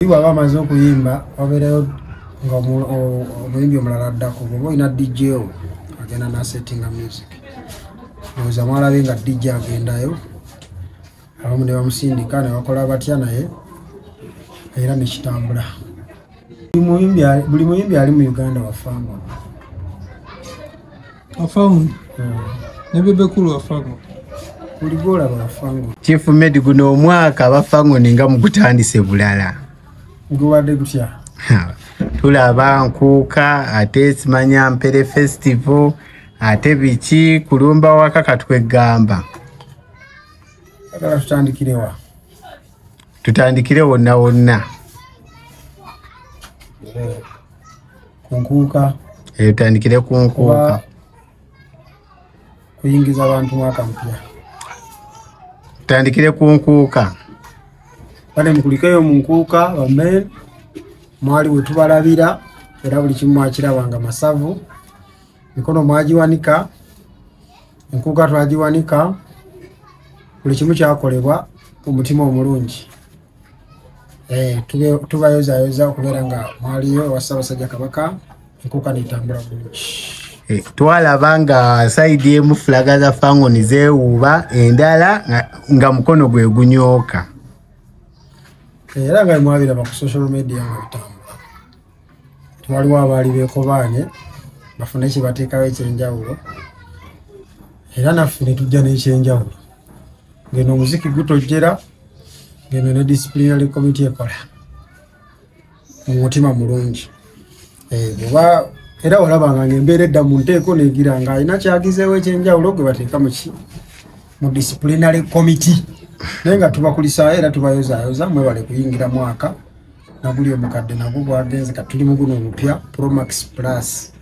Iwa bamaze okuyimba wabeerayo nga omuyimbi omulala addako bw'oba olina DJ agenda n'asettinga music oza mwalabe nga DJ agendayo abamu ne bamusindika ne bakola batya naye era nekitambula. Buli muyimbi ali mu Uganda wafango ne Bebe Cool wafango buli gwolaba wafango. Chief Med guno omwaka abafango ninga mugutandise bulala gubadde gutya? Tulaba nkuuka ate simanya mpere festival ate biki kulumba waka katwegamba agala tutandikirewa tutandikire wonna wonna kunkuuka tutandikire kunkuuka kuyingiza abantu mwaka mpya tutandikire kunkuuka bale mukulikeyo munkuuka bamme mwali we tubalabira era buli kimu mwakirabanga masavu mikono mwagiwanika enkuuka twagiwanika buli kimu kyakolebwa omutima omulungi tubayozayoza okubeera nga mwaliyo wa Ssaabasajja Kabaka enkuuka netambula bulungi. Twalaba nga saidi emu fulaga za fangoni zeewuuba endala nga mukono gwe gunyooka era nga mwabiraba ku social media nga bitambula. Waliwo abaali beekobaanye bafune kibateekawo ekyenjawulo era naffe ne tujja n'ekyenjawulo ngeno omuziki gutojjera ngeno ne disciplinary committee ekola mu mutima mulungi era walabanga ng'embeera edda mu nteeko neegira nga alina kyagizeewo ekyenjawulo gwe bateeka mu disciplinary committee naye nga tubakulisayo era tubayozayoza mwebale kuyingira mwaka naguli omukadde nagwo gwagenze katuli mu guno omupya Promax Plus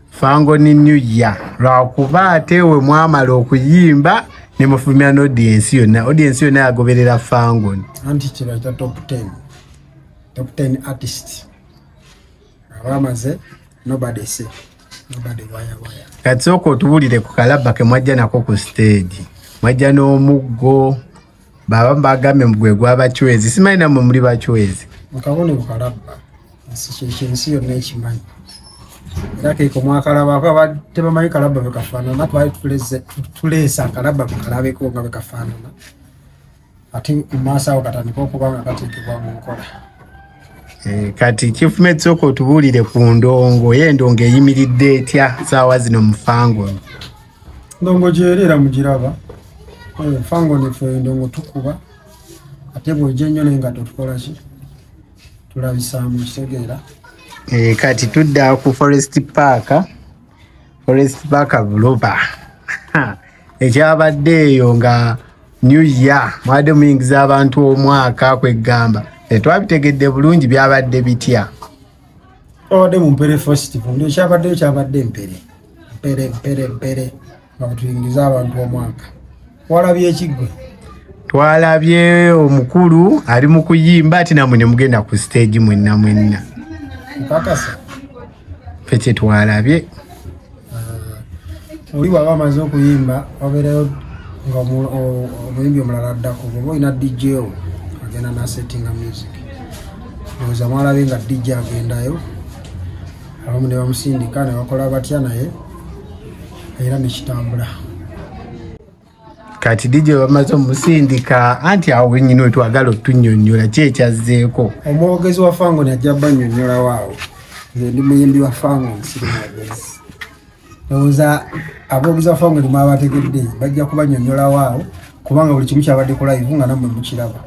fango ni new year lwakuba ate we mwamala okuyimba ne mufumya n'audience yonna yagoberera fango anti kibaita top 10 artist abamaze nobody waya katsoko otubulire ku kalaba ke mwajja nako ku stage mwajja n'omuggo baba mbagambe mugwe gw'abachwezi simanyi namwe muli bachwezi mukabone bukalaba ensi yonna ekimanyi era keeko mwakalaba tebamanyi kalaba bekafaanana twali tuleesa akalaba bukalabeko nga bekafaanana ate mu maaso awo katandika okuba nga kateekebwa mu nkola. Kati Chief Med sooka otubuulire ku ndongo ye endongo eyimiridde etya saawa zino mu fango ndongo gyerera mugiraba fango nefe endongo tukuba ate bwejja ennyo naye nga totukola ki tulabisaamu kitegeera. Kati tudda ku Forest Park Buloba ekyabadde eyo nga New Year mwadde muyingiza abantu omwaka kwegamba tetwabitegedde bulungi byabadde bitya. Twabadde mu Mpere Festival ndio kyabadde mpere nga tuyingiza abantu omwaka. Walabye ekigwe? Twalabye omukulu ali mu kuyimba ati namwe ne mugenda ku stage mwenna mpakasa fete twalabye oli bw'aba amaze okuyimba wabeerayo nga omuyimbi omulala addako bw'oba olina DJ agenda n'asettinga music oza mwalabe nga DJ agendayo abamu ne bamusindika ne bakola batya naye era nekitambula. Kati DJ bamaze omusindika anti awo nyine twagala otunnyonnyola ki ekyazzeeko. Omwogezi wa fango najja bannyonnyola waawo nze ndi muyimbi wa fango nsiri mwogezi ndowooza aboogezi wa fango nimwe abategedde bajja kubannyonnyola waawo kubanga buli kimu kyabadde ku live nga nammwe mukiraba.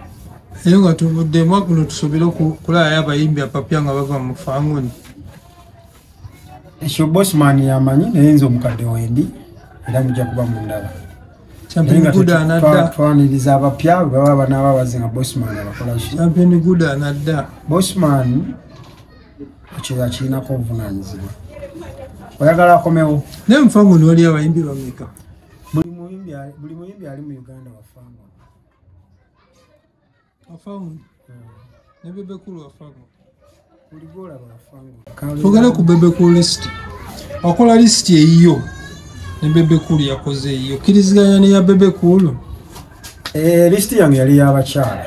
Eyo nga tuvudde mwaka guno tusobole okulabayo abayimbi abapya nga bava mu fangoni. Ekyo Bossman yamanyi naye nze omukadde wendi era mujja kuba mundaba. Champion Good anadda. Twaniriza abapya baba banaaba bazinga Bossman abakola ki. Champion Good anadda. Bossman ekyo akirinako obuvunaanyizibwa. Oyagala akomewo. Naye mu fangoni waliyo abayimbi bameka? Buli muyimbi ali mu Uganda wafangoni. Ne Bebe Cool wafangoni. Buli gwolaba wafangoni. Tugale ku Bebe Cool list. Wakola list eyiyo. Ne Bebe Cool yakoze eyiyo. Kiriziganya ne ya Bebe Cool. List yange yali y'abakyala.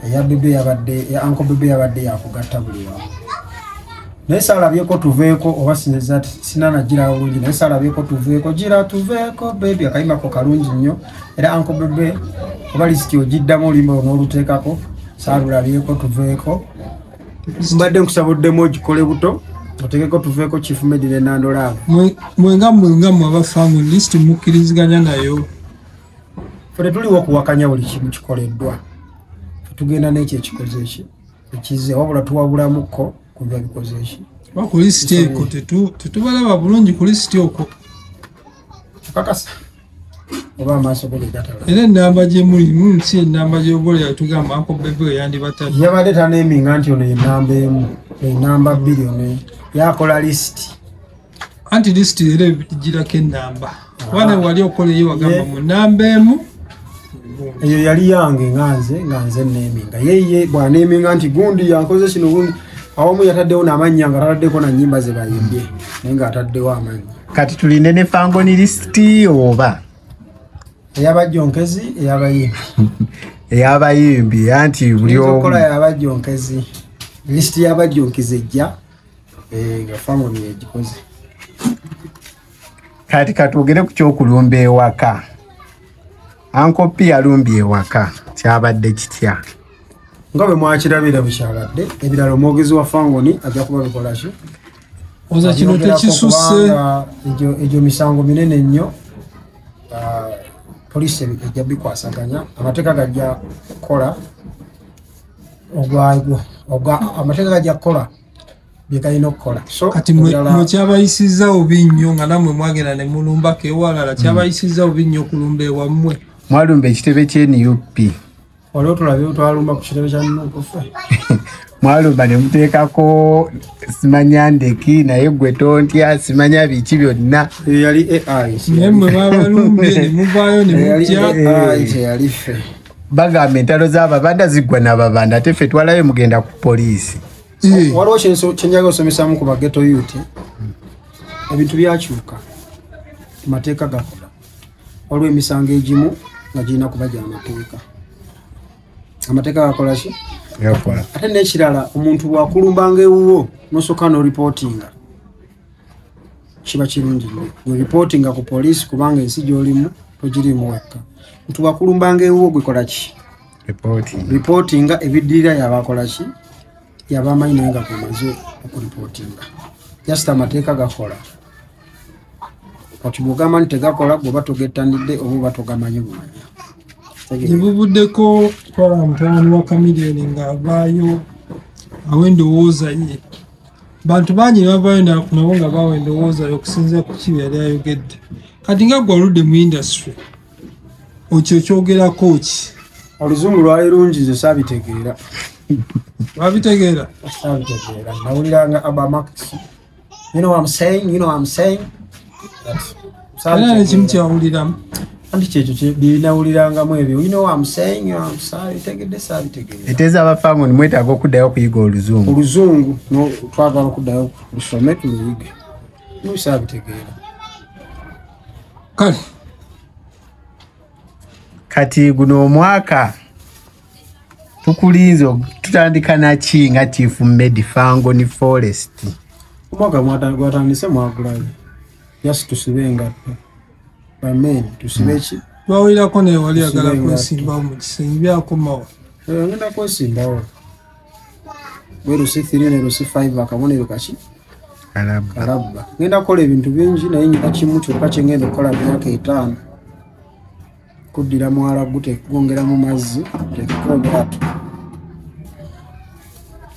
eya bebe yabadde ya Uncle Bebe yabadde yakugatta buli wamu naye salabyeko tuveeko oba sinza sinana gira bulungi naye salabyeko tuveeko gira tuveeko baby akayimako kalungi nnyo era Uncle Bebe oba lisiti ogiddamu olimba n'oluteekako salulabyeko tuveeko mbadde nkusabuddemu ogikole buto otegeko tuveeko Chief Medi ne Nandolaba mwenga aba family list mukkiriziganya nayo fere tuliwo okuwakanya buli kimu kikoleddwa tugenda n'ekyo ekikoze eki ekize wabula tuwabulamuko kubya bikoze eki ku list eko tetubalaba bulungi ku list okwo kakasa oba amaaso go gatala era ennamba gye mulimu si ennamba gy'obola yatugamba Uncle Bebe yandibatadde yabadde taneminga nti ono ennamba emu ennamba bbiri ono yakola list anti list era girako ennamba wane wali okoleyo wagamba mu nnamba emu eyo yali yange nganze neminga yeye bwaneminga nti gundi yankoze kino gundi awomu yataddewo n'amannya nga tataddeko na nnyimba ze bayimbye naye nga ataddewo amannya kati tulinde ne Fangoni lisiti oba eyabajjonkezi eyabayimbi eyabayimbi anti buli okola yabajjonkezi lisiti yabajjonkezi ejja nga Fangoni yegikoze kati katwogere ku kyokulumba ewaka Uncle P yalumbye ewaka kyabadde kitya nga bwe mwakirabira bukyabadde ebirala omwogezi wa Fangoni ajja kuba bikola ki oza kino tekisusse egyo misango minene nnyo poliisi ejja bikwasaganya amateeka gajja kukola amateeka gajja kukola byegalina okukola kati mwe kyabayisiza obi nnyo nga nammwe mwagenda ne mulumbako ewalala kyabayisiza obi nnyo okulumba ewammwe mwalumba ekitebe ky'NUP waliwo tulabe twalumba ku kitebe kya nukufe mwalumba ne muteekako simanya ndeki naye gwe tontya simanya biki byonna yali AI naye mmwe babalumbye ne muvaayo ne mutya teyali ffe bagamba entalo z'ababanda ziggwa n'ababanda ate ffe twalayo mugenda ku poliisi waliwo kyenjaga osomesaamu ku bageto youth ebintu byakyuka amateeka gakola waliwo emisango egimu nga girina kuba gy'amateeka amateeka gakola ki ate n'ekirala omuntu bwakulumbanga ewuwo nosooka n'oripootinga kiba kirungi nnyo weripootinga ku poliisi kubanga ensi gy'olimu togirimu wekka omuntu bwakulumbanga ewuwo gwekola ki ripootinga ebiddirira yabakola ki yabamanyi naye nga kumaze okuripootinga just amateeka gakola kati bwogamba nti tegakola bwoba togettanidde oba oba togamanyi bumanya nebubuddeko twala mutabani wa Chameleone ng'avaayo awa endowooza ye bantu bangi nebavaayo nabo nga bawa endowooza ye okusinziira ku kibi yali ayogedde kati nga gwe oludde mu industry okyo kyogerako ki oluzungu lwali lungi ze saabitegeera wabitegeera saabitegeera nawuliranga Abamax you know what I'm saying era nekimu kyawuliramu anti kyekyo binawulirangamu ebyo you know what I'm saying saabitegedde saabitegeera eteeza abafangoni mwetaaga okuddayo okuyiga oluzungu twagala okuddayo lusome tuluyige saabitegeera kale kati guno omwaka tukulinze tutandika naki nga Chief Medi Fangoni Forest omwaka gwatandise mwagulayo yasi tusibe engatto bameni tusibe ki twawulirako naye wali agala kwesimbawo mu kisenge byakomawo ngenda kwesimbawo bwe lusi 3 ne lusi 5 akabonero kaki kalabba ngenda kukola ebintu bingi naye nyina kimu kyokka kyengenda okukola myaka 5 kuddira mwalagu tekugongeramu mazzi tekiko obwato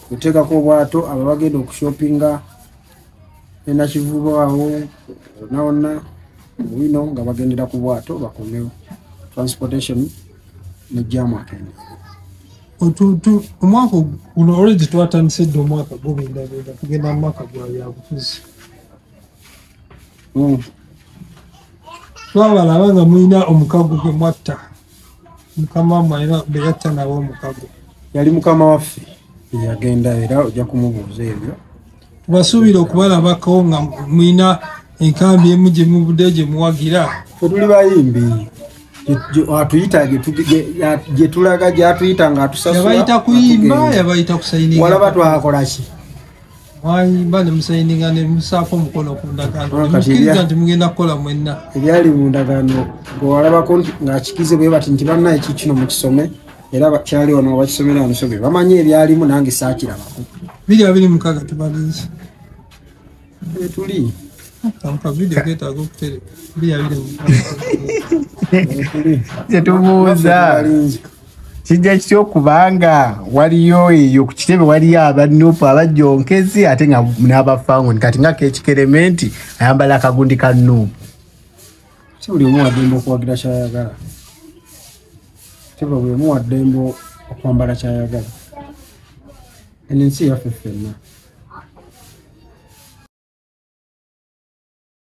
kuteekako obwato abo bagenda okushopinga enakivubo awo wonna wino nga bagendera ku bwato bakomewo transportation nejjamu akende omwaka guno olwedi twatandise dde omwaka gubindabinda kugenda mu mwaka gwa byabufuzi twabalaba nga mulina omukago gwe mwatta mukama mwalina beyatta nawe omukago yali mukama waffe yagenda era ojja kumubuuza ebyo tubasuubira okubalabako nga mulina enkambi emu gye mubudde gye muwagira tuli bayimbi atuyita gye tulaga gyatuyita ng'atusasula yabayita kuyimba yabayita kusayininga walaba twakola ki wayimba ne musayininga ne musaako omukono ku ndagaano mukkiriza nti mugenda kukola mwenna ebyali mu ndagaano gwewalabako ng'akikize bwe bati nti bannaye kikino mukisome era kyali wano bakisomera musobe bamanyi ebyalimu nange saakirabako 226 tubalinzi tuli tetubuuza kijja kityo okubanga waliyo eyo ku kitebe waliyo abanupu abajonkezi ate nga n'abafangoni kati nga kekikerementi ayambala akagundi ka nupu si buli omu waddembe okuwagira kyayagala teba buli omu waddembe okwambala kyayagala eno ensi yaffe ffenna